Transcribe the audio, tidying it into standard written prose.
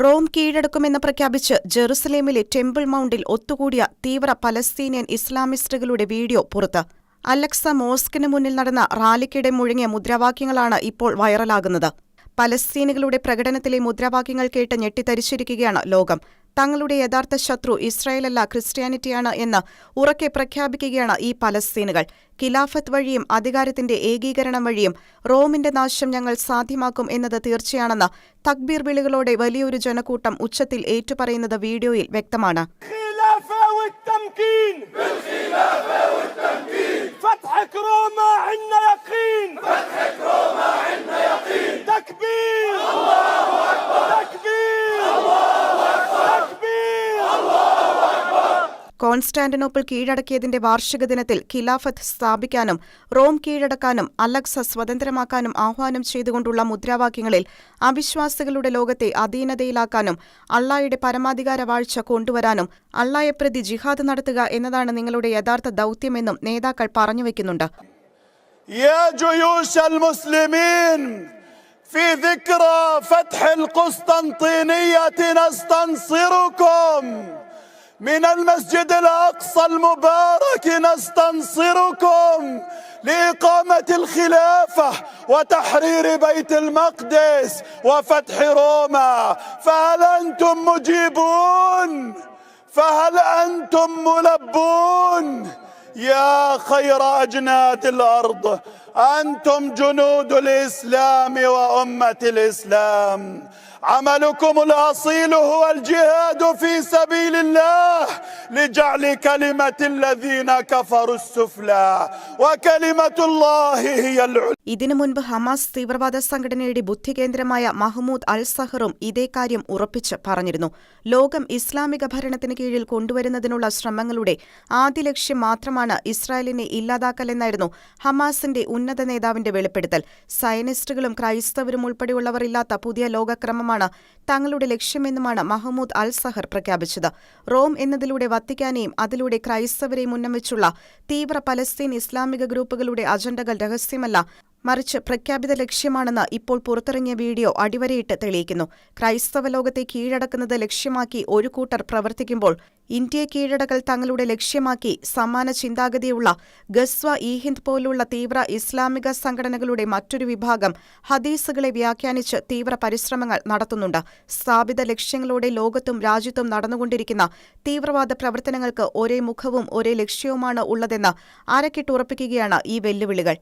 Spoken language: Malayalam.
റോം കീഴടക്കുമെന്ന് പ്രഖ്യാപിച്ച് ജെറുസലേമിലെ ടെമ്പിൾ മൗണ്ടിൽ ഒത്തുകൂടിയ തീവ്ര പലസ്തീനിയൻ ഇസ്ലാമിസ്റ്റുകളുടെ വീഡിയോ പുറത്ത്. അലക്സ മോസ്കിന് മുന്നിൽ നടന്ന റാലിക്കിടെ മുഴങ്ങിയ മുദ്രാവാക്യങ്ങളാണ് ഇപ്പോൾ വൈറലാകുന്നത്. പലസ്തീനികളുടെ പ്രകടനത്തിലെ മുദ്രാവാക്യങ്ങൾ കേട്ട് ഞെട്ടിത്തരിച്ചിരിക്കുകയാണ് ലോകം. തങ്ങളുടെ യഥാർത്ഥ ശത്രു ഇസ്രായേലല്ല, ക്രിസ്ത്യാനിറ്റിയാണ് എന്ന് ഉറക്കെ പ്രഖ്യാപിക്കുകയാണ് ഈ പലസ്തീനുകൾ. ഖിലാഫത്ത് വഴിയും അധികാരത്തിന്റെ ഏകീകരണം വഴിയും റോമിന്റെ നാശം ഞങ്ങൾ സാധ്യമാക്കും എന്നത് തീർച്ചയാണെന്ന് തക്ബീർ വിളികളോടെ വലിയൊരു ജനക്കൂട്ടം ഉച്ചത്തിൽ ഏറ്റുപറയുന്നത് വീഡിയോയിൽ വ്യക്തമാണ്. കോൺസ്റ്റാന്റിനോപ്പിൾ കീഴടക്കിയതിന്റെ വാർഷിക ദിനത്തിൽ ഖിലാഫത്ത് സ്ഥാപിക്കാനും റോം കീഴടക്കാനും അലക്സ സ്വതന്ത്രമാക്കാനും ആഹ്വാനം ചെയ്തുകൊണ്ടുള്ള മുദ്രാവാക്യങ്ങളിൽ അവിശ്വാസികളുടെ ലോകത്തെ അധീനതയിലാക്കാനും അള്ളായുടെ പരമാധികാര വാഴ്ച കൊണ്ടുവരാനും അള്ളായെപ്രതി ജിഹാദ് നടത്തുക എന്നതാണ് നിങ്ങളുടെ യഥാർത്ഥ ദൗത്യമെന്നും നേതാക്കൾ പറഞ്ഞുവെക്കുന്നുണ്ട്. في ذكرى فتح القسطنطينية نستنصركم من المسجد الأقصى المبارك، نستنصركم لإقامة الخلافة وتحرير بيت المقدس وفتح روما. فهل أنتم مجيبون؟ فهل أنتم ملبون؟ يا خير أجناد الأرض، أنتم جنود الإسلام وأمة الإسلام. عملكم الأصيل هو الجهاد في سبيل الله لجعل كلمة الذين كفروا السفلى وكلمة الله هي العليا. ഇതിനു മുൻപ് ഹമാസ് തീവ്രവാദ സംഘടനയുടെ ബുദ്ധികേന്ദ്രമായ മഹ്മൂദ് അൽ സഹറും ഇതേ കാര്യം ഉറപ്പിച്ച് പറഞ്ഞിരുന്നു. ലോകം ഇസ്ലാമിക ഭരണത്തിന് കീഴിൽ കൊണ്ടുവരുന്നതിനുള്ള ശ്രമങ്ങളുടെ ആദ്യ ലക്ഷ്യം മാത്രമാണ് ഇസ്രായേലിനെ ഇല്ലാതാക്കലെന്നായിരുന്നു ഹമാസിന്റെ ഉന്നത നേതാവിന്റെ വെളിപ്പെടുത്തൽ. സയനിസ്റ്റുകളും ക്രൈസ്തവരും ഉൾപ്പെടെയുള്ളവർ ഇല്ലാത്ത പുതിയ ലോകക്രമമാണ് തങ്ങളുടെ ലക്ഷ്യമെന്നുമാണ് മഹ്മൂദ് അൽ സഹർ പ്രഖ്യാപിച്ചത്. റോം എന്നതിലൂടെ വത്തിക്കാനെയും അതിലൂടെ ക്രൈസ്തവരെയും ഉന്നമിച്ചുള്ള തീവ്ര പലസ്തീൻ ഇസ്ലാമിക ഗ്രൂപ്പുകളുടെ അജണ്ടകൾ രഹസ്യമല്ല, മറിച്ച് പ്രഖ്യാപിത ലക്ഷ്യമാണെന്ന് ഇപ്പോൾ പുറത്തിറങ്ങിയ വീഡിയോ അടിവരയിട്ട് തെളിയിക്കുന്നു. ക്രൈസ്തവ ലോകത്തെ കീഴടക്കുന്നത് ലക്ഷ്യമാക്കി ഒരു കൂട്ടർ പ്രവർത്തിക്കുമ്പോൾ ഇന്ത്യയെ കീഴടക്കൽ തങ്ങളുടെ ലക്ഷ്യമാക്കി സമാന ചിന്താഗതിയുള്ള ഗസ്വ ഇ ഹിന്ദ് പോലുള്ള തീവ്ര ഇസ്ലാമിക സംഘടനകളുടെ മറ്റൊരു വിഭാഗം ഹദീസുകളെ വ്യാഖ്യാനിച്ച് തീവ്ര പരിശ്രമങ്ങൾ നടത്തുന്നുണ്ട്. സ്ഥാപിത ലക്ഷ്യങ്ങളോടെ ലോകത്തും രാജ്യത്തും നടന്നുകൊണ്ടിരിക്കുന്ന തീവ്രവാദ പ്രവർത്തനങ്ങൾക്ക് ഒരേ മുഖവും ഒരേ ലക്ഷ്യവുമാണ് ഉള്ളതെന്ന് അരക്കിട്ടുറപ്പിക്കുകയാണ് ഈ വെല്ലുവിളികൾ.